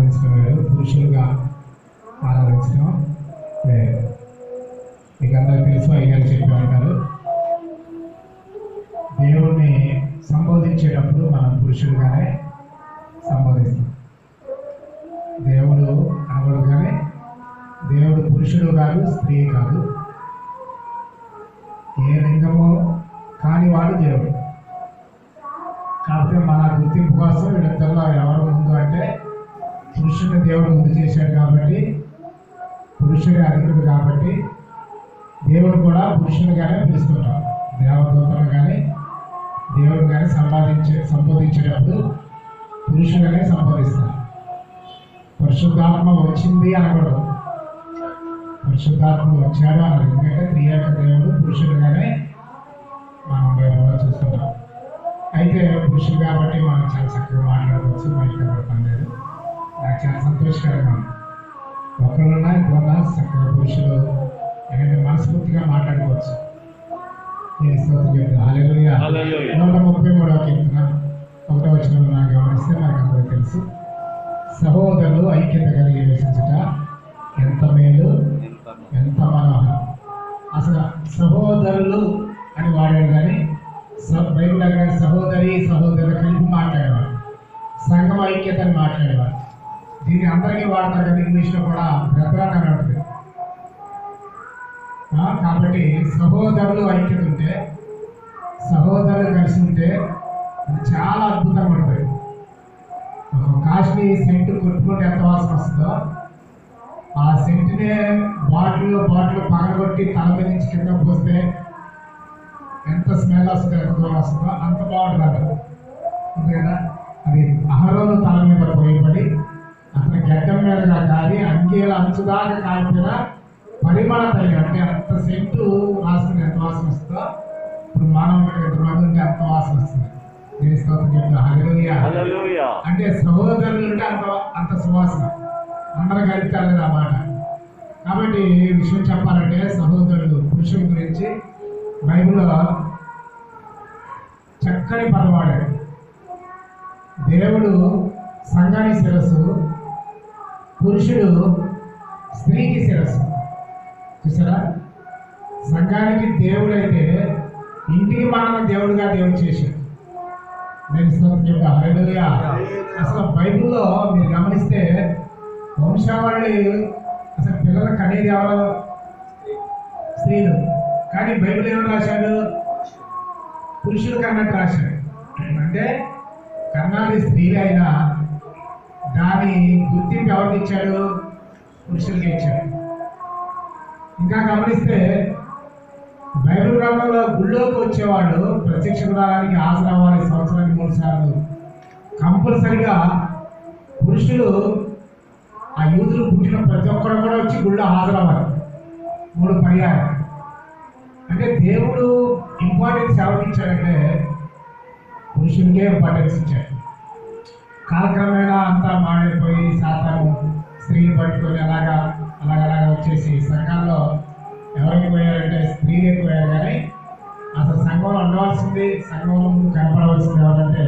ఆరాధించడం వేరు, పురుషులుగా ఆరాధించడం వేరు. మీకు అందరికీ తెలుసు, అయ్యారు చెప్పి ఉంటారు, దేవుణ్ణి సంబోధించేటప్పుడు మనం పురుషులుగానే సంబోధిస్తాం. దేవుడు అనబడగానే దేవుడు పురుషుడు కాదు, స్త్రీ కాదు, ఏ లింగము కానివాడు దేవుడు. కాకపోతే మన గుర్తింపు కోసం వీళ్ళిద్దరిలో ఎవరు ముందు అంటే పురుషుని దేవుడు ముందు చేశాడు కాబట్టి, పురుషుడే అధికుడు కాబట్టి దేవుడు కూడా పురుషునిగానే పిలుస్తుంటాం. దేవదూతలు కానీ దేవుడు కానీ సంబోధించేటప్పుడు పురుషుడనే సంబోధిస్తారు. పరిశుద్ధాత్మ వచ్చింది అనకూడదు, పరిశుద్ధాత్మ వచ్చాడు అన్నారు. ఎందుకంటే త్రియేక దేవుడు పురుషుడుగానే మనం బైబిల్లో చూస్తున్నాం. అయితే పురుషుడు కాబట్టి మనం చాలా చక్కగా మాట్లాడవచ్చు, బయటపడతాం లేదు. నాకు చాలా సంతోషకరంగా ఉంది. ఒకళ్ళున్నా ఇద్దరున్నా చక్కగా పురుషులు ఎందుకంటే మనస్ఫూర్తిగా మాట్లాడుకోవచ్చు. నేను స్తోత్రం చెప్తాను. హల్లెలూయా. 133వ కీర్తన 1వ వచనంలో నాకు గమనిస్తే మనకు అందరూ తెలుసు, సహోదరులు ఐక్యత కలిగి నివసించుట ఎంత మేలు, ఎంత మనోహరం. అసలు సహోదరులు అని వాడాడు కానీ బైబిల్ కానీ సహోదరి సహోదరులు కలిపి మాట్లాడేవాడు, సంఘం ఐక్యత అని మాట్లాడేవాడు. దీన్ని అందరికీ వాడతారు కదా, ఇంగ్లీష్లో కూడా బ్రదరన్ అని ఉంటుంది. కాబట్టి సహోదరులు ఐక్యత ఉంటే, సహోదరులు కలిసి ఉంటే అది చాలా అద్భుతంగా ఉంటుంది. ఒక కాస్ట్లీ సెంటు కొట్టుకుంటే ఎంత వాసన వస్తుందో, ఆ సెంటునే బాటిల్ పగలగొట్టి తల మీద నుంచి కింద పోస్తే ఎంత స్మెల్ వస్తుందో, ఎంత దూరం వస్తుందో అంత బాగుంటుంది అంట. అంతే కదా. అది అహరోను తల మీద పోయబడి అతని గడ్డం మీదగా కాలి అంగీల అంచుదాకా కాలిపోయిన పరిమళ తల్లి అంటే అంత సెంటు రాస్తుంది. ఎంత వాసన వస్తుందో ఇప్పుడు మానవుడికి ఎంతమంది ఉంటే అంత వాసన వస్తుంది. నేను స్తోత్రం చెప్తాను. హల్లెలూయా. అంటే సహోదరులు ఉంటే అంత సువాసన అందరూ కలిపితే ఆ మాట. కాబట్టి విషయం చెప్పాలంటే సహోదరులు పురుషుల గురించి బైబిల్లో చక్కని పదం వాడాడు. దేవుడు సంఘానికి శిరస్సు, పురుషుడు స్త్రీకి శిరస్సు. చూసారా, సంఘానికి దేవుడైతే ఇంటికి మన దేవుడుగా దేవుడు చేశాడు. నేను స్తోత్రం చెప్తాను. హల్లెలూయా. అసలు బైబిల్లో మీరు గమనిస్తే వంశావళి అసలు పిల్లలు కనేది ఎవరు? స్త్రీలు. కానీ బైబిల్ ఏమని రాశాడు? పురుషులు కన్నట్టు రాశాడు. అంటే కన్నాది స్త్రీలు అయినా దాని గుర్తింపు ఎవరికి ఇచ్చాడు? పురుషులకి ఇచ్చాడు. ఇంకా గమనిస్తే బైబిల్ గ్రంథంలో గుళ్ళోకి వచ్చేవాళ్ళు ప్రత్యక్ష గుడారానికి హాజరవ్వాలి సంవత్సరానికి 3 సార్లు కంపల్సరిగా. పురుషులు ఆ యూదులు పుట్టిన ప్రతి ఒక్కరు కూడా వచ్చి గుళ్ళో హాజరవ్వాలి 3 పర్యాయం. అంటే దేవుడు ఇంపార్టెన్స్ ఎవరికి ఇచ్చాడంటే పురుషునికే ఇంపార్టెన్స్ ఇచ్చాడు. కాలక్రమేణా అంతా మాడిపోయి సాతాను స్త్రీని పట్టుకొని అలాగా వచ్చేసి సంఘాల్లో ఎవరు ఎక్కువయ్యారంటే స్త్రీలు ఎక్కువయ్యారు. కానీ అసలు సంఘంలో ఉండవలసింది, సంఘంలో ముందు కనపడవలసింది ఎవరంటే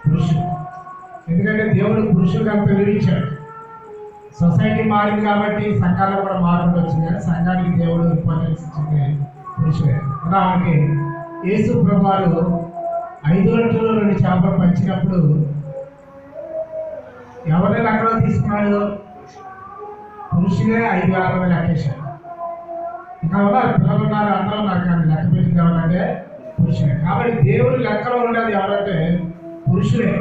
పురుషుడు. ఎందుకంటే దేవుడు పురుషులకు అంత విధించాడు. సొసైటీ మారింది కాబట్టి సంఘాల్లో కూడా మార్పు వచ్చింది, కానీ సంఘానికి దేవుడు ఇంపార్టెన్స్ ఇచ్చింది పురుషుడే. ఉదాహరణకి యేసు ప్రభువారు 5 రొట్టెలు 2 చేపలు పంచినప్పుడు ఎవరిని లెక్కలో తీసుకున్నాడు? పురుషులే 5,000 మంది లెక్కేశాడు. ఇంకా ఉన్నారు, పిల్లలు ఉన్నారు, అందరూ ఉన్నారు, కానీ లెక్క పెట్టింది ఎవరంటే పురుషులే. కాబట్టి దేవుడు లెక్కలో ఉండేది ఎవరంటే పురుషులే.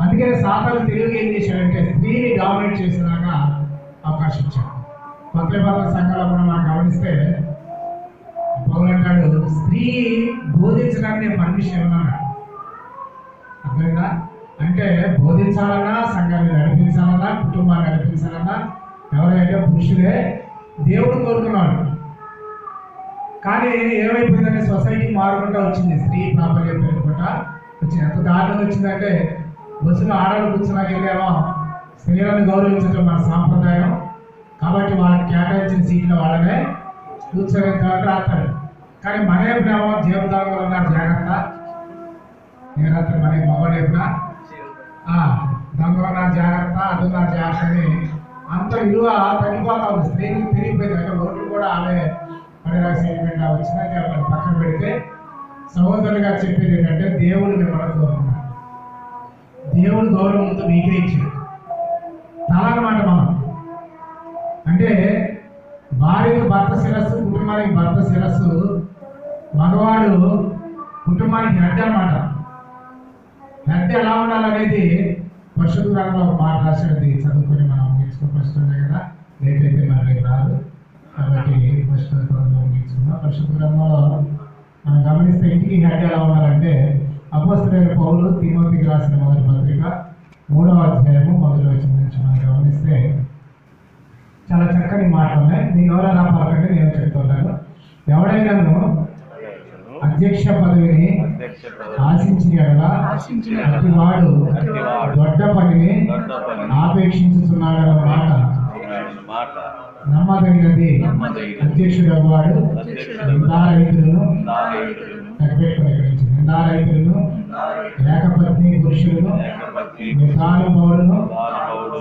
అందుకనే సాతాను తెలివిగా ఏం చేశాడంటే స్త్రీని డామినేట్ చేసేలాగా అవకాశం ఇచ్చాడు. కొత్త సంఘాలు కూడా మనం గమనిస్తే పౌలు అంటాడు, స్త్రీ బోధించడానికి నేను పర్మిషన్ ఇవ్వనన్నాడు. అర్థమైందా? అంటే బోధించాలన్నా, సంఘాన్ని నడిపించాలన్నా, కుటుంబాన్ని నడిపించాలన్నా ఎవరైతే పురుషులే దేవుడు కోరుకున్నాడు. కానీ ఏమైపోయిందంటే సొసైటీ మారుకుంటూ వచ్చింది, స్త్రీ ప్రాబల్యం పెరుగుకుంటా వచ్చింది. ఎంత దారుణంగా వచ్చిందంటే బస్సులో ఆడవాళ్ళు కూర్చున్నాకేమో స్త్రీలను గౌరవించడం మన సాంప్రదాయం కాబట్టి వాళ్ళకి కేటాయించిన సీట్లో వాళ్ళనే కూర్చొని రాస్తాడు. కానీ మన వైపునేమో జీవదాంగలు ఉన్నారు, జాగ్రత్త మన మగ వైపున దొంగలు ఉన్నారు, జాగ్రత్త చేస్తా అదున్నా చేస్తని అంత విలువ తగ్గిపోతా ఉంది. స్త్రీకి పెరిగిపోయింది. అంటే ఓట్లు కూడా ఆమె పడిరాసేటువంటి వచ్చినాక పక్కన పెడితే సహోదరులు గారు చెప్పేది ఏంటంటే దేవుడు మిమ్మల్ని కోరుకున్నాడు. దేవుడు గౌరవం ముందు మీకే ఇచ్చాడు. తలనమాట మనం అంటే భార్యకు భర్త శిరస్సు, కుటుంబానికి భర్త శిరస్సు. మగవాడు కుటుంబానికి హెడ్ అన్నమాట. హెడ్ ఎలా ఉండాలనేది పరిశుద్ధ గ్రంథంలో ఒక మాట రాసినది చదువుకొని మనం నేర్చుకోవస్తుంది కదా. లేట్ అయితే మరి రేపు రాదు కాబట్టి పరిశుద్ధ గ్రంథంలో నేర్చుకుందాం. పరిశుద్ధ గ్రంథంలో మనం గమనిస్తే ఇంటికి హెడ్ ఎలా ఉండాలంటే అపోస్తలుడైన పౌలు తిమోతికి రాసిన మొదటి పత్రిక 3వ అధ్యాయము 1వ వచనం నుంచి మనం గమనిస్తే చాలా చక్కని మాటలు ఉన్నాయి. నేను ఎవరైనా పలకండి, నేను చెప్తున్నాను. ఎవడైనాను అధ్యక్ష పదవిని ఆశించిన ప్రతి వాడు దొడ్డ పనిని ఆపేక్షించుతున్నాడన్న మాట నమ్మదగినది. అధ్యక్షుడు వాడు నిందారహితులను నిందారహితులను ఏకపత్ని పురుషులను మిత్రానుభవులను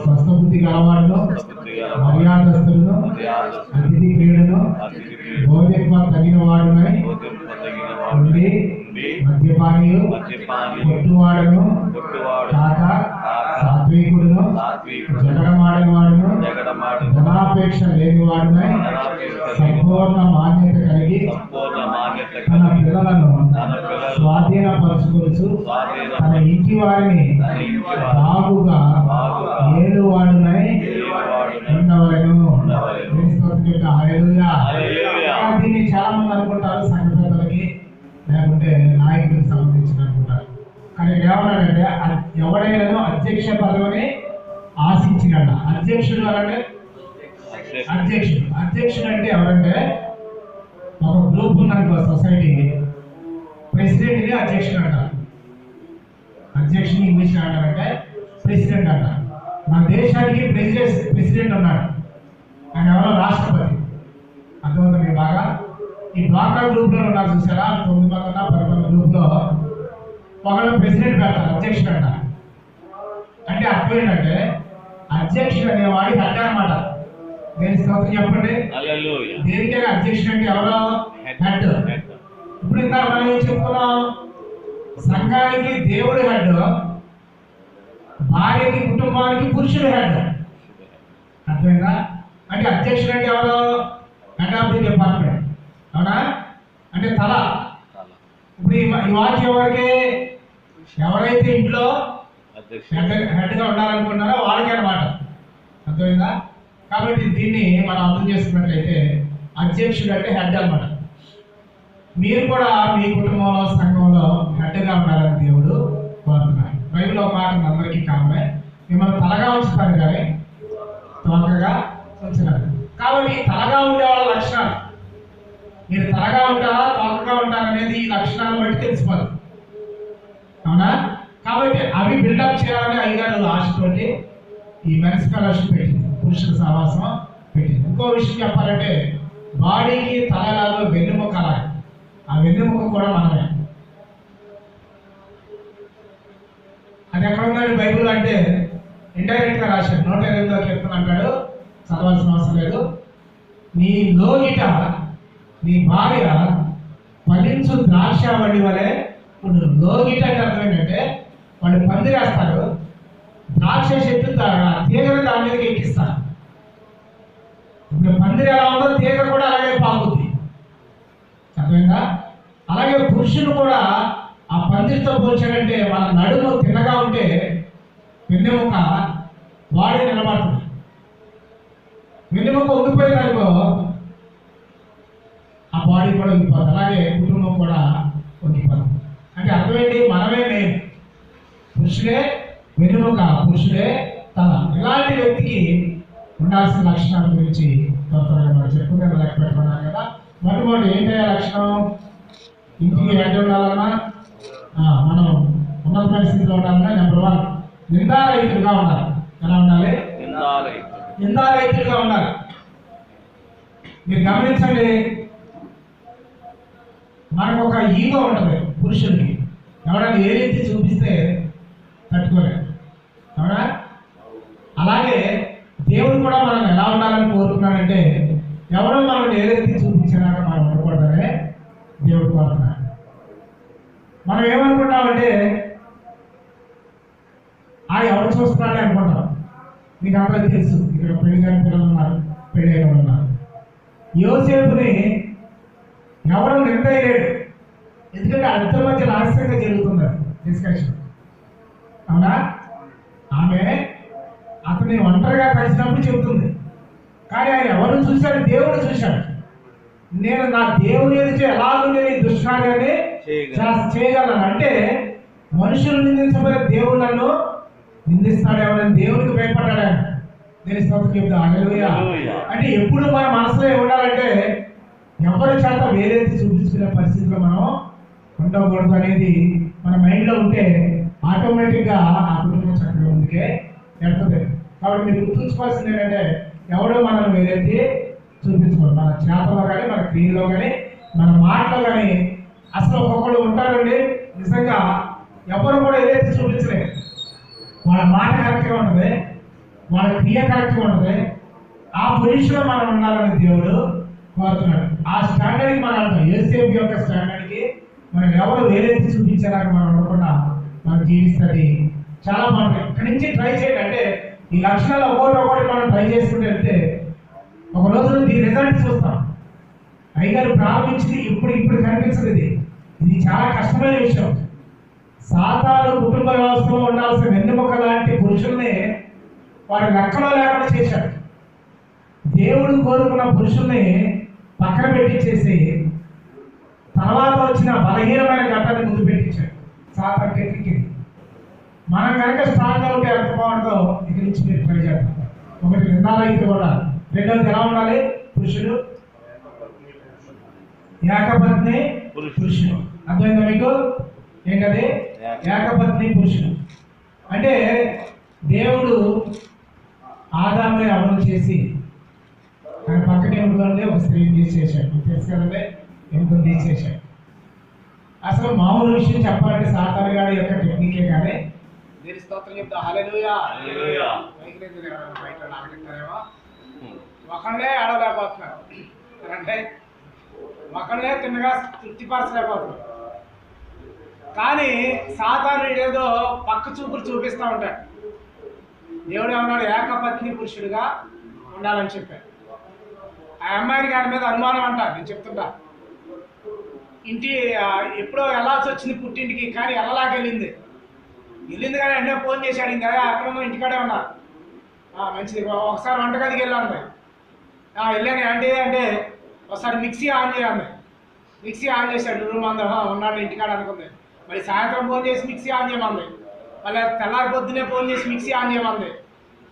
స్వస్థబుద్ధి గలవాడును మర్యాదస్తులను అతిథి క్రీడను భోజత్వ తగిన వాడునై ఉండి మద్యపానీయు కొట్టువాడును కాక సాత్వికుడును జగడమాడని వాడును ధనాపేక్ష లేని వాడునై సంపూర్ణ మాన్యత కలిగి తన పిల్లలను స్వాధీనపరచుకోవచ్చు తన ఇంటి వారిని బాగుగా ఏలువాడునై ఉండవలను. దీన్ని చాలా మంది అనుకుంటారు సంఘ పెద్దలకి లేకుంటే నాయకులకు సంబంధించిన అనుకుంటారు. కానీ ఏమన్నాడంటే ఎవడైనా అధ్యక్ష పదవిని ఆశించినట్ట. అధ్యక్షుడు అంటే అధ్యక్షుడు అంటే ఎవరంటే ఒక గ్రూప్ ఉందనుకో సొసైటీ, ప్రెసిడెంట్ని అధ్యక్షుడు అంటారు. అధ్యక్షుని ఇంగ్లీష్ అంటారంటే ప్రెసిడెంట్ అంటారు. మన దేశానికి ప్రెసిడెంట్ ఉన్నాడు, ఆయన ఎవరో రాష్ట్రపతి. అర్థమవుతుంది బాగా. ఈ డ్వాక్రా గ్రూప్లో ఉన్నారు చూసారా, 9 మంది ఉన్న 10 మంది గ్రూప్లో ఒకళ్ళు ప్రెసిడెంట్ పెడతారు, అధ్యక్షుడు అంటారు. అంటే అర్థం ఏంటంటే అధ్యక్షుడు అనేవాడి హెడ్ అన్నమాట. దేని స్తోత్రం చెప్పండి. దేనికైనా అధ్యక్షుడు అంటే ఎవరో హెడ్. ఇప్పుడు ఇంకా మనం ఏం చెప్పుకున్నాం, సంఘానికి దేవుడు హెడ్, భార్యకి కుటుంబానికి పురుషుడు హెడ్. అర్థమైందా? అంటే అధ్యక్షుడు అంటే ఎవరు? Head of the department. అవునా? అంటే తల. ఇప్పుడు ఈ వాక్యం ఎవరికి? ఎవరైతే ఇంట్లో హెడ్గా ఉండాలనుకుంటున్నారో వాళ్ళకి అన్నమాట. అర్థమైందా? కాబట్టి దీన్ని మనం అర్థం చేసుకున్నట్లయితే అధ్యక్షుడు అంటే హెడ్ అన్నమాట. మీరు కూడా మీ కుటుంబంలో సంఘంలో హెడ్గా ఉండాలని దేవుడు కోరుతున్నారు. బైబిల్లో ఒక మాట అందరికీ కామే, మిమ్మల్ని తలగా ఉంచుతారు కానీ తోకగా ఉంచుతారు. కాబట్టి తలగా ఉండే వాళ్ళ లక్షణాలు, మీరు తలగా ఉంటారా తోకగా ఉంటారా అనేది ఈ లక్షణాలను బట్టి తెలిసిపోదు. అవునా? కాబట్టి అవి బిల్డప్ చేయాలని అయ్యగారు ఆశతోటి ఈ మెన్స్ స్కాలర్షిప్ పెట్టింది, పురుషుల సహవాసం పెట్టింది. ఇంకో విషయం చెప్పాలంటే బాడీకి తలలాగా వెన్నుముక అలాగే, ఆ వెన్నుముక కూడా మనమే. అది ఎక్కడ ఉన్నాడు బైబుల్ అంటే ఇండైరెక్ట్ గా రాశాడు. 108వ కీర్తన అంటాడు, చదవాల్సిన అవసరం లేదు. నీ లోగిట నీ భార్య ఫలించు ద్రాక్షవల్లి వలె ఇప్పుడు లోగిట అంటే అర్థం ఏంటంటే వాళ్ళు పందిరేస్తారు, ద్రాక్ష చెట్టు తీగను దాని మీదకి ఎక్కిస్తారు. ఇప్పుడు పందిరి ఎలా ఉందో తీగ కూడా అలాగే పాకుద్ది. అర్థమైందా? అలాగే పురుషులు కూడా ఆ పందిరితో పోల్చాడంటే మన నడుము తిన్నగా ఉంటే వెన్నెముక బాడీ నిలబడుతుంది. వెన్నెముక ఉండిపోయిందనుకో ఆ బాడీ కూడా ఉండిపోతుంది. అలాగే కుటుంబం కూడా ఉండిపోతుంది. అంటే అర్థమేంటి? మనమే మెయిన్, పురుషుడే వెన్నెముక, పురుషుడే తల. ఇలాంటి వ్యక్తికి ఉండాల్సిన లక్షణాల గురించి త్వరగా మనం చెప్పుకునే లెక్క పెట్టుకున్నాం కదా. మొట్టమొదటి ఏంటంటే లక్షణం, ఇంటికి హెడ్ ఉండాలన్నా మనం ఉన్నత పరిస్థితిలో ఉండాలన్నా నెంబర్ 1 నిందారహితులుగా ఉండాలి. ఎలా ఉండాలి? నిందారహితులుగా ఉండాలి. మీరు గమనించండి, మనకు ఒక ఈగో ఉంటుంది పురుషుడికి. ఎవరైనా ఏ రీతి చూపిస్తే తట్టుకోలేదు. అవునా? చెప్తున్నానంటే ఎవరో మనం ఏదైతే చూపించినాక మనం ఉండకూడదనే దేవుడు కోరుతున్నాడు. మనం ఏమనుకుంటామంటే ఎవరు చూస్తున్నాడని అనుకుంటాం. మీకు అందరికీ తెలుసు, ఇక్కడ పెళ్లి కాని పిల్లలు ఉన్నారు, పెళ్లి అయిన ఉన్నారు. యోసేపుని ఎవరు నిర్ణయలేడు, ఎందుకంటే అర్థం మధ్య రహస్యంగా జరుగుతుంది డిస్కషన్. అవునా? ఆమె అతన్ని ఒంటరిగా కలిసినప్పుడు చెబుతుంది, కానీ ఆయన ఎవరు చూశాడు? దేవుడు చూశాడు. నేను నా దేవుని ఎదుట ఎలాగూ నేను ఈ దుష్కార్యాన్ని చేయగలను అంటే మనుషులు నిందించబోయే దేవుడు నన్ను నిందిస్తాడేమని దేవునికి భయపడ్డాడు ఆయన. నేను స్తోత్రం చెప్తా. హల్లెలూయా. అంటే ఎప్పుడు మన మనసులో ఉండాలంటే ఎవరి చేత వేరేది చూపించుకునే పరిస్థితిలో మనం ఉండకూడదు అనేది మన మైండ్లో ఉంటే ఆటోమేటిక్గా ఆ కుటుంబం చక్కగా ముందుకే వెళ్తుంది. కాబట్టి మీరు గుర్తుంచుకోవాల్సింది ఏంటంటే ఎవడో మనల్ని వేరేది చూపించుకోండి. మన చేతలో కానీ, మన క్రియలో కానీ, మన మాటలో కానీ. అసలు ఒక్కొక్కడు ఉంటారండి నిజంగా ఎవరు కూడా ఏదైతే చూపించలేదు. వాళ్ళ మాట కరెక్ట్గా ఉంటుంది, వాళ్ళ క్రియ కరెక్ట్గా ఉంటుంది. ఆ పొజిషన్లో మనం ఉండాలని దేవుడు కోరుతున్నాడు. ఆ స్టాండర్డ్కి మనం వెళ్తాం. యోసేపు యొక్క స్టాండర్డ్కి మనం ఎవరు వేరేది చూపించాలని మనం ఉండకుండా మనం జీవిస్తుంది చాలా బాగుంటుంది. ఇక్కడి నుంచి ట్రై చేయండి. అంటే ఈ లక్షణాలు ఒక్కొక్కటి మనం ట్రై చేసుకుంటూ వెళ్తే ఒక రోజు దీని రిజల్ట్ చూస్తాం. అయ్యగారు ప్రారంభించింది ఇప్పుడు కనిపించదు. ఇది చాలా కష్టమైన విషయం. సాతాను కుటుంబ వ్యవస్థలో ఉండాల్సిన వెన్నెముక లాంటి పురుషుల్ని వారి లెక్కలో లేకుండా చేశాడు. దేవుడు కోరుకున్న పురుషుల్ని పక్కన పెట్టించేసి తర్వాత వచ్చిన బలహీనమైన ఘట్టాన్ని ముందు పెట్టించాడు. సాతాను టెక్నిక్. మనం కనుక స్ట్రాంగ్గా ఉంటే ఎంత బాగుంటుందో ఇక్కడి నుంచి మీరు ట్రై చేద్దాం. ఒకటి నిందాలైతే కూడా. రెండవది ఎలా ఉండాలి? పురుషుడు ఏకపత్ని పురుషుడు. అర్థమైందా మీకు? ఏంటది? ఏకపత్ని పురుషుడు అంటే దేవుడు ఆదాముని అమలు చేసి ఆయన పక్కన ఎముకలోనే ఒక స్త్రీని తీసేశాడు. తెలుసు కదండి, ఎముకను తీసేశాడు. అసలు మామూలు విషయం చెప్పాలంటే సాతాను గారి యొక్క టెక్నికే కానీ దీని స్తోత్రం చెప్తా. హల్లెలూయా. బయట నాకంటారేమో ఒకళ్ళే ఆడలేకపోతున్నారు అంటే ఒకళ్ళే తిన్నగా తృప్తిపరచలేకపోతున్నారు. కానీ సాతాను ఏదో పక్క చూపులు చూపిస్తూ ఉంటాడు. దేవుడు ఏమన్నాడు? ఏకపత్ని పురుషుడిగా ఉండాలని చెప్పాడు. ఆ అమ్మాయికి ఆయన మీద అనుమానం అంటారు. నేను చెప్తుంటా, ఇంటి ఎప్పుడో వెళ్ళాల్సి వచ్చింది పుట్టింటికి, కానీ వెళ్ళలేకెళ్ళింది కానీ అంటే ఫోన్ చేశాడు. ఇంకా అక్కడ ఇంటికాడే ఉన్నా. మంచిది. ఒకసారి వంటగదికి వెళ్ళాను. వెళ్ళాను అంటే ఒకసారి మిక్సీ ఆన్ చేయాలి. మిక్సీ ఆన్ చేశాడు. రూమ్ అందా ఉన్నాడు ఇంటికాడ అనుకుంది. మరి సాయంత్రం ఫోన్ చేసి మిక్సీ ఆన్ చేయమంది. మళ్ళీ తెల్లారి పొద్దునే ఫోన్ చేసి మిక్సీ ఆన్ చేయమంది.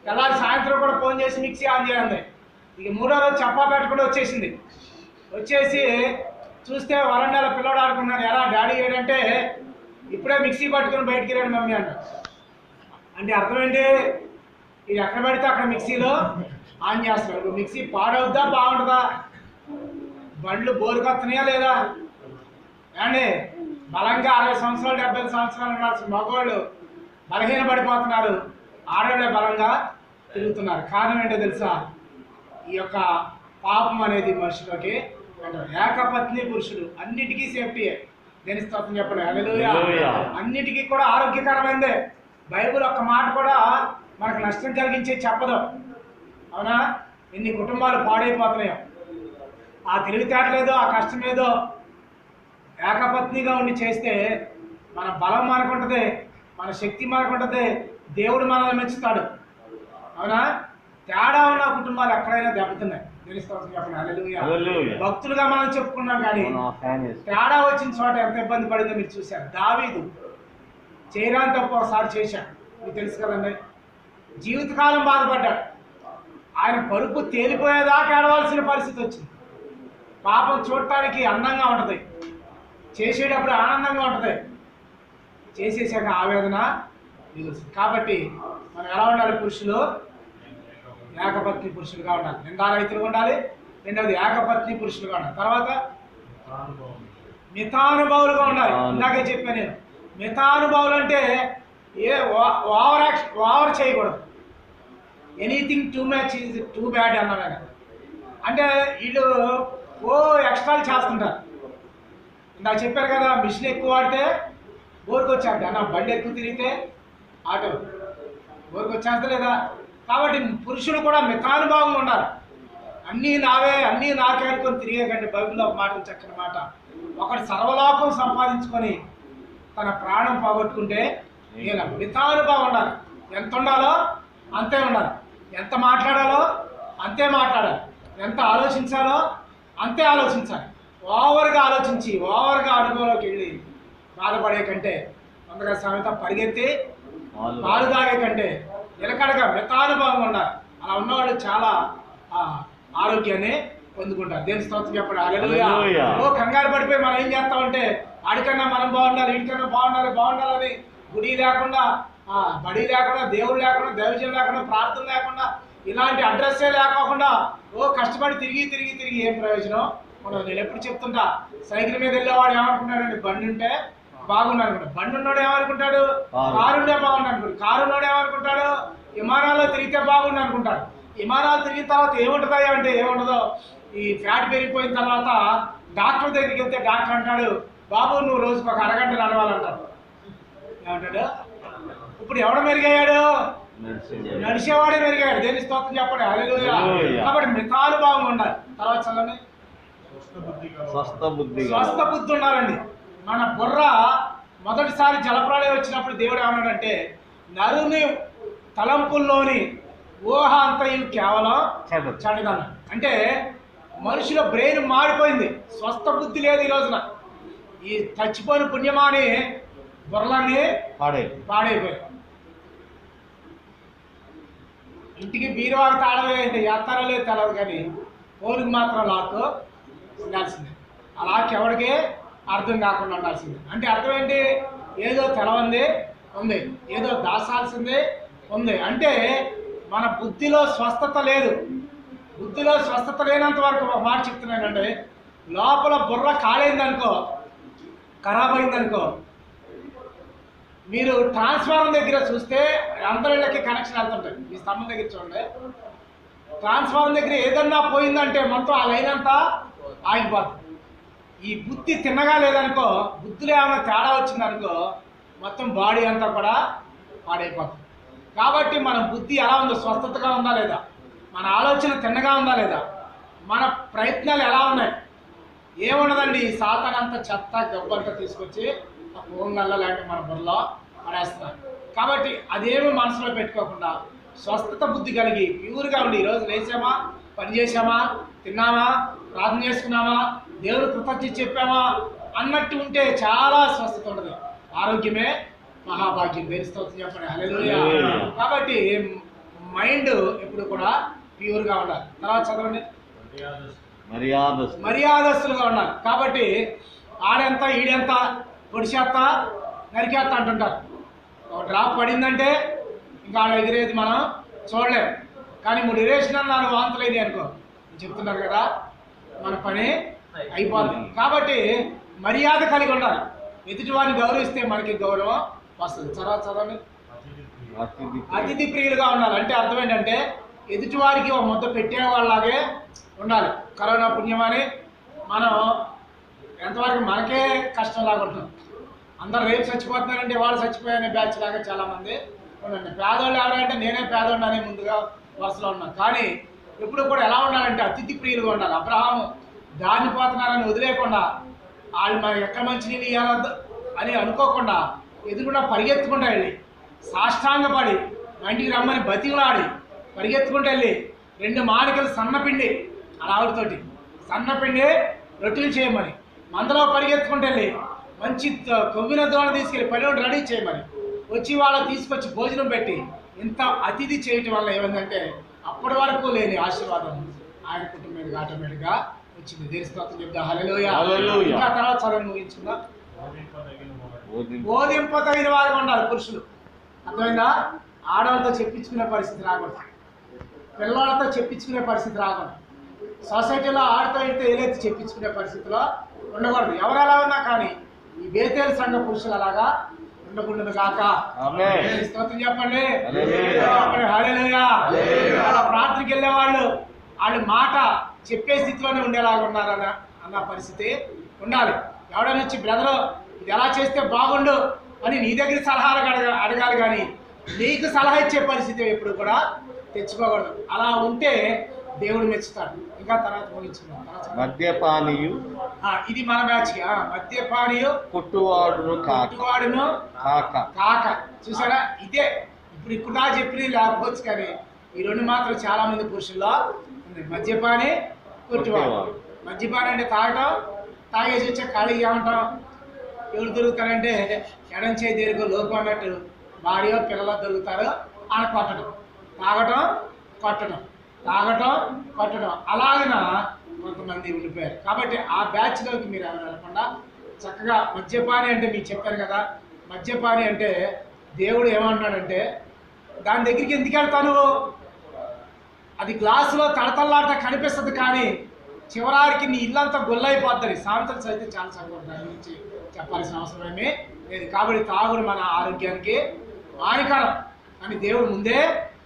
తెల్లారి సాయంత్రం కూడా ఫోన్ చేసి మిక్సీ ఆన్ చేయండి. ఇక మూడో రోజు చెప్పా పెట్టకుండా వచ్చేసింది. వచ్చేసి చూస్తే వరండాలో పిల్లడు ఆడుకున్నాడు. ఎలా డాడీ ఏంటంటే ఇప్పుడే మిక్సీ పట్టుకుని బయటికి వెళ్ళాడు మమ్మీ అంట. అంటే అర్థం ఏంటి? ఇది ఎక్కడ పెడితే అక్కడ మిక్సీలో ఆన్ చేస్తున్నాడు. మిక్సీ పాడవుద్దా బాగుంటుందా? బండ్లు బోరుకొస్తున్నాయా లేదా? అండి బలంగా 60 సంవత్సరాలు 70 సంవత్సరాలు ఉండాల్సిన మగవాళ్ళు బలహీన పడిపోతున్నారు. ఆడవాళ్ళే బలంగా తిరుగుతున్నారు. కారణం ఏంటో తెలుసా? ఈ యొక్క పాపం అనేది మనిషిలోకి అంటారు. ఏకపత్ని పురుషుడు అన్నిటికీ సేఫ్టీయే. దేని స్తోత్రం చెప్పండి. హల్లెలూయా. అన్నిటికీ కూడా ఆరోగ్యకరమైందే. బైబిల్ ఒక్క మాట కూడా మనకు నష్టం కలిగించే చెప్పదు. అవునా? ఎన్ని కుటుంబాలు పాడైపోతున్నాయో. ఆ తెలివితేటలేదో ఆ కష్టం ఏదో ఏకపత్నిగా ఉండి చేస్తే మన బలం మనకుంటుంది, మన శక్తి మనకుంటుంది, దేవుడు మనల్ని మెచ్చుతాడు. అవునా? తేడా ఉన్న కుటుంబాలు ఎక్కడైనా దెబ్బతున్నాయి. భక్తులుగా మనం చెప్పుకున్నాం, కానీ తేడా వచ్చిన చోట ఎంత ఇబ్బంది పడిందో మీరు చూశారు. దావీదు చేయరాని తప్పు ఒకసారి చేశాడు, మీకు తెలుసు కదండి. జీవితకాలం బాధపడ్డాడు. ఆయన పరుపు తేలిపోయేదాకా ఏడవలసిన పరిస్థితి వచ్చింది. పాపం చూడటానికి అందంగా ఉంటుంది, చేసేటప్పుడు ఆనందంగా ఉంటుంది, చేసేసాక ఆవేదన మిగులుతుంది. కాబట్టి మనం ఎలా ఉండాలి? పురుషులు ఏకపత్ని పురుషులుగా ఉండాలి. నిందారహితులుగా ఉండాలి. రెండవది ఏకపత్ని పురుషులుగా ఉండాలి. తర్వాత మితానుభావులుగా ఉండాలి. ఇందాకే చెప్పాను నేను. మితానుభావులు అంటే ఓవర్ చేయకూడదు. Anything too much is too bad అన్నాడు. అంటే వీళ్ళు ఓ ఎక్స్ట్రాలు చేస్తుంటారు. నాకు చెప్పారు కదా, మిషన్ ఎక్కువ వాడితే బోర్కి వచ్చేద్ది అన్న, బండి ఎక్కువ తిరిగితే ఆటో బోర్కి వచ్చేస్తా లేదా. కాబట్టి పురుషులు కూడా మితానుభావంగా ఉండాలి. అన్నీ నావే అన్నీ నాకే అనుకొని తిరిగే కంటే బైబిల్లో ఒక మాట, చక్కని మాట, ఒకటి సర్వలోకం సంపాదించుకొని తన ప్రాణం పోగొట్టుకుంటే ఇలా మితానుభావం ఉండాలి. ఎంత ఉండాలో అంతే ఉండాలి, ఎంత మాట్లాడాలో అంతే మాట్లాడాలి, ఎంత ఆలోచించాలో అంతే ఆలోచించాలి. ఓవర్గా ఆలోచించి ఓవర్గా అనుభవంలోకి వెళ్ళి బాధపడే కంటే, తొందరగా సామెత పరిగెత్తి పాలు తాగే కంటే నిలకడగా మితానుభావంగా ఉండాలి. అలా ఉన్నవాళ్ళు చాలా ఆరోగ్యాన్ని పొందుకుంటారు. దేని స్తోత్రం చెప్పండి, హల్లెలూయా. ఓ కంగారు పడిపోయి మనం ఏం చేస్తామంటే ఆడికన్నా మనం బాగుండాలి, వీడికన్నా బాగుండాలని గుడి లేకుండా, బడి లేకుండా, దేవుడు లేకుండా, దైవజనం లేకుండా, ప్రార్థన లేకుండా, ఇలాంటి అడ్రస్సే లేకోకుండా ఓ కష్టపడి తిరిగి ఏం ప్రయోజనం? నేను ఎప్పుడు చెప్తుంటా, సైకిల్ మీద వెళ్ళేవాడు ఏమనుకుంటాడండి, బండి ఉంటే బాగున్నాడు అనుకుంటాడు. బండి ఉన్నోడు ఏమనుకుంటాడు, కారు ఉంటే బాగుండు అనుకుంటాడు. కారు ఉన్నోడు ఏమనుకుంటాడు, విమానాల్లో తిరిగితే బాగుండు అనుకుంటాడు. విమానాలు తిరిగిన తర్వాత ఏముంటుందా అంటే ఏముండదో. ఈ ఫ్యాట్ పెరిగిపోయిన తర్వాత డాక్టర్ దగ్గరికి వెళ్తే డాక్టర్ అంటాడు, బాబు నువ్వు రోజుకు ఒక అరగంట నడవాలంటాడు. ఏమంటాడు? ఇప్పుడు ఎవడ మెరుగయ్యాడు? నడిచేవాడే మెరుగయ్యాడు. దేని స్తోత్రం చెప్పండి, హల్లెలూయా. కాబట్టి మితానుభావంగా ఉండాలి. తర్వాత చదవండి, స్వస్థ బుద్ధి ఉండాలండి. మన బుర్ర మొదటిసారి జలప్రళయం వచ్చినప్పుడు దేవుడు ఏమన్నాడంటే, నరుని తలంపుల్లోని ఊహ అంతయు కేవలం చెడుదనం. అంటే మనుషుల బ్రెయిన్ మారిపోయింది, స్వస్థ బుద్ధి లేదు ఈ రోజున. ఈ చచ్చిపోయిన పుణ్యమాని బుర్రలన్నీ పాడైపోయాయి. ఇంటికి బీరువాకి తాళమే ఎత్తారో లేదు తెలియదు, కానీ ఫోన్కి మాత్రం లాక్ ఉండాల్సిందే. ఆ లాక్ ఎవరికి అర్థం కాకుండా ఉండాల్సిందే. అంటే అర్థం ఏంటి? ఏదో తెలవంది ఉంది, ఏదో దాచాల్సిందే ఉంది. అంటే మన బుద్ధిలో స్వస్థత లేదు. బుద్ధిలో స్వస్థత లేనంత వరకు ఒక మాట చెప్తున్నానండి, లోపల బుర్ర కాలేదనుకో, ఖరాబ్ అయిందనుకో, మీరు ట్రాన్స్ఫార్మర్ దగ్గర చూస్తే అందరిళ్ళకి కనెక్షన్ వెళ్తుంటాయి. మీ స్తంభం దగ్గర చూడండి, ట్రాన్స్ఫార్మర్ దగ్గర ఏదన్నా పోయిందంటే మొత్తం ఆ లైన్ అంతా ఆగిపోతుంది. ఈ బుద్ధి తిన్నగా లేదనుకో, బుద్ధిలో ఏమైనా తేడా వచ్చిందనుకో, మొత్తం బాడీ అంతా కూడా పాడైపోతుంది. కాబట్టి మన బుద్ధి ఎలా ఉందో, స్వస్థతగా ఉందా లేదా, మన ఆలోచన తిన్నగా ఉందా లేదా, మన ప్రయత్నాలు ఎలా ఉన్నాయి? ఏమున్నదండి, ఈ సాతానంతా చెత్త గబ్బంతా తీసుకొచ్చి ఓంగల్ల లాంటి మన బుర్రలో పడేస్తున్నారు. కాబట్టి అదేమీ మనసులో పెట్టుకోకుండా స్వస్థత బుద్ధి కలిగి ప్యూర్గా ఉండి, ఈరోజు లేచామా, పని చేసామా, తిన్నామా, ప్రార్థన చేసుకున్నామా, దేవుడు కృతజ్ఞత చెప్పామా అన్నట్టు ఉంటే చాలా స్వస్థత ఉంటుంది. ఆరోగ్యమే మహాభాగ్యం. తెలుస్తుంది చెప్పండి, హల్లెలూయా. కాబట్టి మైండ్ ఎప్పుడు కూడా ప్యూర్గా ఉండాలి. తర్వాత చదవండి, మర్యాదస్తులుగా ఉండాలి. కాబట్టి ఆడెంత ఈడెంత, పొడిచేత్త నరికేత్త అంటుంటారు. ఒక డ్రాప్ పడిందంటే ఇంకా ఆడ ఎగిరేది మనం చూడలేము. కానీ 3 ఇరేషన్ 4 వాంతులైనవి అనుకో, చెప్తున్నారు కదా, మన పని అయిపోతుంది. కాబట్టి మర్యాద కలిగి ఉండాలి. ఎదుటి వారిని గౌరవిస్తే మనకి గౌరవం వస్తుంది. తర్వాత చదవండి, అతిథి ప్రియులుగా ఉండాలి. అంటే అర్థం ఏంటంటే ఎదుటి వారికి ఒక ముద్ద పెట్టేవాళ్ళలాగే ఉండాలి. కరోనా పుణ్యమని మనం ఎంతవరకు మనకే కష్టంలాగా ఉంటుంది. అందరు రేపు చచ్చిపోతున్నారంటే వాళ్ళు చచ్చిపోయానే బ్యాచ్ లాగా చాలామంది ఉండండి. పేదోళ్ళు ఎవరంటే నేనే పేదోళ్ళు అనే ముందుగా వరుసలో ఉన్నాను. కానీ ఎప్పుడు కూడా ఎలా ఉండాలంటే అతిథి ప్రియులుగా ఉండాలి. అబ్రహాము దాన్ని పోతున్నారని వదిలేకుండా, వాళ్ళు మన ఎక్కడ మంచినీళ్ళు ఇవ్వాలద్దు అని అనుకోకుండా ఎదురుకుండా పరిగెత్తుకుంటూ వెళ్ళి సాష్టాంగపడి మా ఇంటికి రమ్మని బతిలాడి పరిగెత్తుకుంటూ వెళ్ళి 2 మానికలు సన్నపిండి ఆవిడతోటి సన్నపిండి రొట్టెలు చేయమని, మందలో పరిగెత్తుకుంటూ వెళ్ళి మంచి కొవ్విన దోణ తీసుకెళ్ళి పని రెడీ చేయమని వచ్చి వాళ్ళకి తీసుకొచ్చి భోజనం పెట్టి ఇంత అతిథి చేయటం వల్ల ఏమైందంటే అప్పటి వరకు లేని ఆశీర్వాదం ఆయన కుటుంబం మీద ఆటోమేటిక్గా వచ్చింది. దేని స్తోత్రం చెప్తా, హల్లెలూయా. ఇంకా తర్వాత చదువు ముగించుకుందా. బోధింపదగిన వారు ఉండాలి పురుషులు. అర్థమైందా? ఆడవాళ్ళతో చెప్పించుకునే పరిస్థితి రాకూడదు, పిల్లవాళ్ళతో చెప్పించుకునే పరిస్థితి రాకూడదు, సొసైటీలో ఆడితో అయితే ఏదైతే చెప్పించుకునే పరిస్థితిలో ఉండకూడదు. ఎవరు ఎలా ఉన్నా కానీ ఈ బేతేలు సంఘ పురుషులు అలాగా ఉండకూడదు కాక. స్తోత్రం చెప్పండి, హల్లెలూయా. వాళ్ళ ప్రార్థనకి వెళ్ళేవాళ్ళు వాళ్ళ మాట చెప్పే స్థితిలోనే ఉండేలాగా ఉన్నారన్న అన్న పరిస్థితి ఉండాలి. ఎవడైనా వచ్చి బ్రదరు ఇది ఎలా చేస్తే బాగుండు అని నీ దగ్గర సలహాలు అడగాలి, కానీ నీకు సలహా ఇచ్చే పరిస్థితి ఎప్పుడు కూడా తెచ్చుకోకూడదు. అలా ఉంటే దేవుడు మెచ్చుతాడు. ఇంకా తర్వాత ముగించుకున్నాం. మద్యపానీయు, ఇది మన బ్యాచ్. మద్యపానీయు, కొట్టువాడును కాక. చూసారా, ఇదే ఇప్పుడు దాకా చెప్పినవి లేకపోవచ్చు, కానీ ఈ రెండు మాత్రం చాలా మంది పురుషుల్లో ఉంది. మద్యపాని, కొట్టువాడు. మద్యపాని అంటే తాగటం, తాగేసి వచ్చే ఖాళీ ఏమంటాం, ఎవరు దొరుకుతారంటే ఎడం చేయి దేనికో లోపం అన్నట్టు భార్య పిల్లలు దొరుకుతారు, ఆయన కొట్టడం, తాగటం కొట్టడం, తాగటం కొట్టడం, అలాగన కొంతమంది ఉండిపోయారు. కాబట్టి ఆ బ్యాచ్లోకి మీరు ఎవరు వెళ్ళకుండా చక్కగా మద్యపాని అంటే మీకు చెప్పారు కదా, మద్యపాని అంటే దేవుడు ఏమంటున్నాడంటే దాని దగ్గరికి ఎందుకు వెళ్తావు నువ్వు, అది గ్లాసులో తడతల్లాట కనిపిస్తుంది, కానీ చివరికి నీ ఇల్లంతా గొల్లైపోద్దని సామెతలు చదివితే చాలా చక్కగా దాని గురించి చెప్పాల్సిన అవసరం ఏమీ లేదు. కాబట్టి తాగుడు మన ఆరోగ్యానికి హానికరం అని దేవుడు ముందే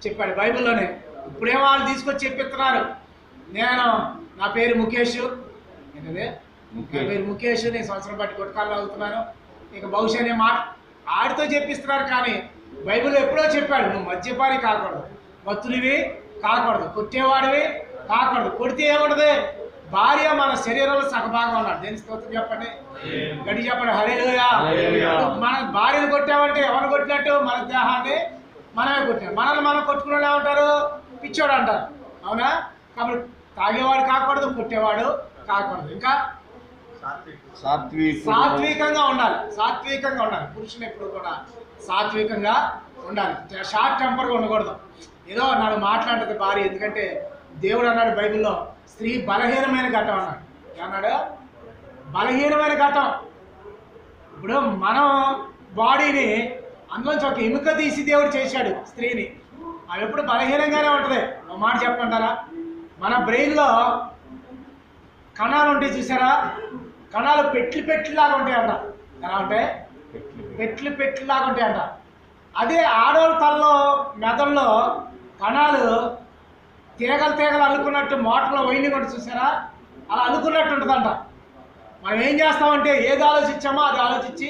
చెప్పాడు బైబిల్లోనే. ఇప్పుడేమో వాళ్ళు తీసుకొచ్చి చెప్పిస్తున్నారు, నా పేరు ముఖేష్, ఏంటది నా పేరు ముఖేష్, నేను సంవత్సరం బట్టి కొట్టకాల్లో అవుతున్నాను, ఇక బహుశా నేను ఆడితో చెప్పిస్తున్నారు. కానీ బైబిల్లో ఎప్పుడో చెప్పాడు, నువ్వు మద్యపాని కాకూడదు, మత్తునివి కాకూడదు, కొట్టేవాడివి కాకూడదు. కొడితే ఏముండదు, భార్య మన శరీరంలో సగభాగం ఉన్నాడు. దేని స్తోత్రం చెప్పండి, గడి చెప్పండి, హల్లెలూయా. మన భార్యను కొట్టామంటే ఎవరు కొట్టినట్టు, మన దేహాన్ని మనమే కొట్టినాం. మనల్ని మనం కొట్టుకునే ఏమంటారు, పిచ్చోడు అంటారు, అవునా. కాబట్టి తాగేవాడు కాకూడదు, కొట్టేవాడు కాకూడదు. ఇంకా సాత్వికంగా ఉండాలి, సాత్వికంగా ఉండాలి. పురుషులు ఎప్పుడు కూడా సాత్వికంగా ఉండాలి, షార్ట్ టెంపర్గా ఉండకూడదు. ఏదో నాడు మాట్లాడుతుంది భార్య, ఎందుకంటే దేవుడు అన్నాడు బైబిల్లో స్త్రీ బలహీనమైన ఘట్టం అన్నాడు. ఏమన్నాడు, బలహీనమైన ఘట్టం. ఇప్పుడు మనం బాడీని అందులోంచి ఒక ఎముక తీసి దేవుడు చేశాడు స్త్రీని, అది ఎప్పుడు బలహీనంగానే ఉంటుంది. ఒక మాట చెప్పమంటారా, మన బ్రెయిన్లో కణాలు ఉంటాయి చూసారా, కణాలు పెట్లులాగా ఉంటాయంట. ఎలా ఉంటాయి, పెట్లులాగా ఉంటాయంట. అదే ఆడవాళ్ళ తలలో మెదడులో కణాలు తీగలు అల్లుకున్నట్టు మోటార్లో వైండింగ్ ఉంటుంది చూసారా, అలా అల్లుకున్నట్టు ఉంటుందంట. మనం ఏం చేస్తామంటే ఏది ఆలోచించామో అది ఆలోచించి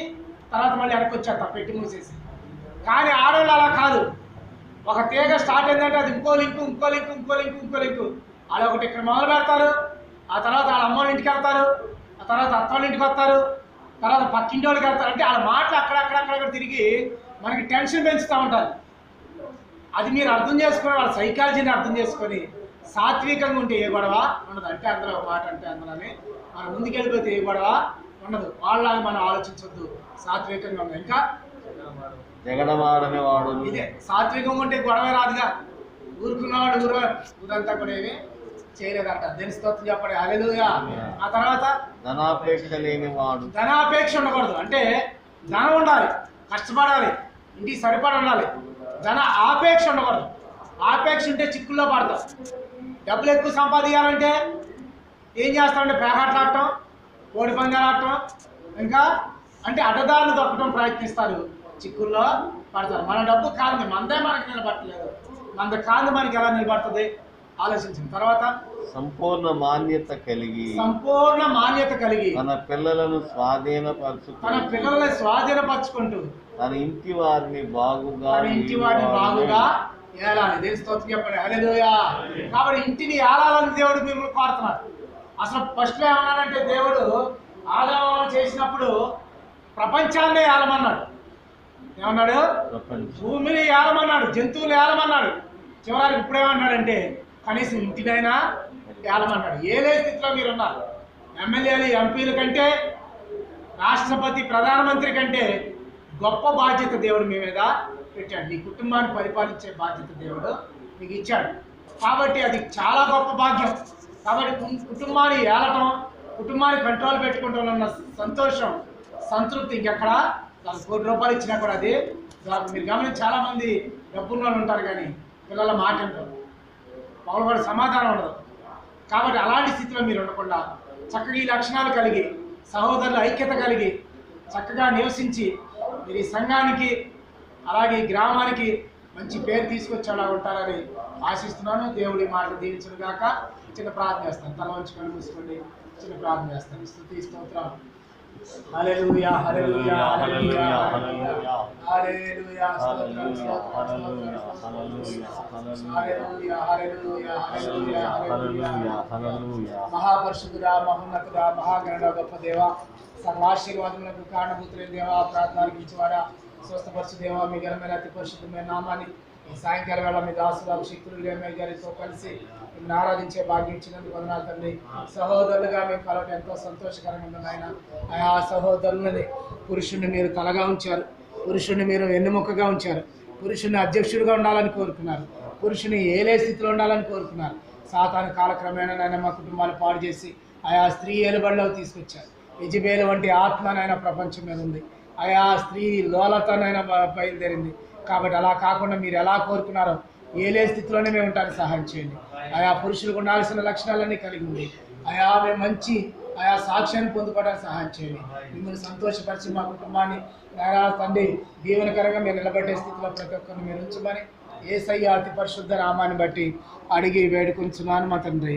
తర్వాత మళ్ళీ వెనక్కి వచ్చేస్తాం పెట్టి మూసేసి. కానీ ఆడవాళ్ళు అలా కాదు, ఒక తీగ స్టార్ట్ అయిందంటే అది ఇంకో లింకు అలా ఒకటి ఇక్కడ మొదలు పెడతారు, ఆ తర్వాత వాళ్ళ అమ్మోళ్ళ ఇంటికి వెళ్తారు, ఆ తర్వాత అత్తోళ్ళ ఇంటికి వస్తారు, తర్వాత పక్కింటి వాళ్ళకి వెళ్తారు. అంటే వాళ్ళ మాటలు అక్కడక్కడ తిరిగి మనకి టెన్షన్ పెంచుతూ ఉంటారు. అది మీరు అర్థం చేసుకొని వాళ్ళ సైకాలజీని అర్థం చేసుకొని సాత్వికంగా ఉంటే ఏ గొడవ ఉండదు. అంటే అందులో ఒక మాట అంటే అందులోనే మనం ముందుకెళ్ళిపోతే ఏ గొడవ ఉండదు. వాళ్ళని మనం ఆలోచించవద్దు, సాత్వికంగా ఉంది. ఇంకా ఇదే సాత్వికంగా ఉంటే గొడవ రాదుగా. ఊరుకున్నవాడు ఊరంతా కూడా ఏమి చేయలేదంట. దేని స్తోత్రం చెప్పండి, హల్లెలూయా. ఆ తర్వాత ధనాపేక్ష ఉండకూడదు. అంటే ధనం ఉండాలి, కష్టపడాలి, ఇంటికి సరిపడ ఉండాలి. ధన ఆపేక్ష ఉండకూడదు. ఆపేక్ష ఉంటే చిక్కుల్లో పడతాం. డబ్బులు ఎక్కువ సంపాదించాలంటే ఏం చేస్తామంటే పేకాటలాడటం, కోడి పందాలు ఆడటం, ఇంకా అంటే అడ్డదారులు దొక్కడం ప్రయత్నిస్తారు, చిక్కుల్లో పడతారు. మన డబ్బు కాంది, మనదే మనకి నిలబట్టలేదు, మన కాంది మనకి ఎలా నిలబడుతుంది ఆలోచించింది. తర్వాత సంపూర్ణ మాన్యత కలిగి తన పిల్లలను స్వాధీనపరచుకుంటూ తన ఇంటి వారిని బాగుగా ఏలాలి. దేని స్తోత్రం చెప్పండి, హల్లెలూయా. కాబట్టి ఇంటిని ఏలాలని దేవుడు మిమ్మల్ని కోరుతున్నాడు. అసలు ఫస్ట్లో ఏమన్నాడంటే దేవుడు ఆదాము చేసినప్పుడు ప్రపంచాన్ని ఏలమన్నాడు. ఏమన్నాడు, భూమిని ఏలమన్నాడు, జంతువులు ఏలమన్నాడు. చివరికి ఇప్పుడు ఏమన్నాడంటే కనీసం ఇంటినైనా ఏలమన్నాడు. ఏలే స్థితిలో మీరున్నారు. ఎమ్మెల్యేలు ఎంపీల కంటే, రాష్ట్రపతి ప్రధానమంత్రి కంటే గొప్ప బాధ్యత దేవుడు మీ మీద పెట్టాడు. నీ కుటుంబాన్ని పరిపాలించే బాధ్యత దేవుడు మీకు ఇచ్చాడు. కాబట్టి అది చాలా గొప్ప భాగ్యం. కాబట్టి కుటుంబాన్ని ఏలటం, కుటుంబాన్ని కంట్రోల్ పెట్టుకుంటూ ఉన్న సంతోషం, సంతృప్తి ఇంకెక్కడ ₹1,00,00,000 ఇచ్చినా కూడా అది మీరు గమనించి చాలామంది డబ్బున్న వాళ్ళు ఉంటారు, కానీ పిల్లల మాట ఉంటారు, వాళ్ళు కూడా సమాధానం ఉండదు. కాబట్టి అలాంటి స్థితిలో మీరు ఉండకుండా చక్కగా ఈ లక్షణాలు కలిగి, సహోదరుల ఐక్యత కలిగి, చక్కగా నివసించి మీరు ఈ సంఘానికి అలాగే ఈ గ్రామానికి మంచి పేరు తీసుకొచ్చేలా ఉంటారని ఆశిస్తున్నాను. దేవుడి మాట దీవించను గాక. చిన్న ప్రార్థన చేస్తాను. తల వంచి కళ్ళు మూసుకోండి. చిన్న ప్రార్థన చేస్తాను. స్తుతి స్తోత్రం. హల్లెలూయా హల్లెలూయా హల్లెలూయా హల్లెలూయా హల్లెలూయా స్తోత్రం స్తోత్రం హల్లెలూయా హల్లెలూయా హల్లెలూయా హల్లెలూయా. మహాపరిశుద్ధుడా, మహోన్నతుడా, మహాగణుడా, గొప్ప దేవ, సర్వాశీర్వాదములకు కారణభూతులైన దేవా, ప్రార్థనలకు ఇచ్చేవాడా, స్వస్థపరచు దేవా, మీ ఘనమైన అతి పరిశుద్ధమైన నామాన్ని ఈ సాయంకాలం వేళ మీ దాసులకు శక్తులు గారితో కలిసి మిమ్మల్ని ఆరాధించే భాగ్యం ఇచ్చినందుకు వందనాలు తండ్రి. సహోదరులుగా మేము కలవటం ఎంతో సంతోషకరంగా ఉంది ఆయన. ఆ సహోదరులని పురుషుడిని మీరు తలగా ఉంచారు, పురుషుడిని మీరు వెన్నుముక్కగా ఉంచారు, పురుషుడిని అధ్యక్షుడిగా ఉండాలని కోరుకున్నారు, పురుషుని ఏలే స్థితిలో ఉండాలని కోరుకున్నారు. సాతాను కాలక్రమేణా నాయన మా కుటుంబాలు పాడు చేసి ఆయా స్త్రీ ఏలుబడిలోకి తీసుకొచ్చారు. యజబేలు వంటి ఆత్మనైనా ప్రపంచం మీద ఉంది. ఆయా స్త్రీ లోలతనైనా బయలుదేరింది. కాబట్టి అలా కాకుండా మీరు ఎలా కోరుకున్నారో ఏలే స్థితిలోనే మేము ఉంటానికి సహాయం చేయండి. ఆయా పురుషులకు ఉండాల్సిన లక్షణాలన్నీ కలిగి ఉంది. ఆయా మేము మంచి ఆయా సాక్ష్యాన్ని పొందుకోవడానికి సహాయం చేయండి. మిమ్మల్ని సంతోషపరిచి మా కుటుంబాన్ని ఆయా తండ్రి దీవెనకరంగా మీరు నిలబెట్టే స్థితిలో ప్రతి ఒక్కరిని మీరు ఉంచమని యేసయ్య అతి పరిశుద్ధ నామాన్ని బట్టి అడిగి వేడుకొంచున్నాను మా తండ్రి.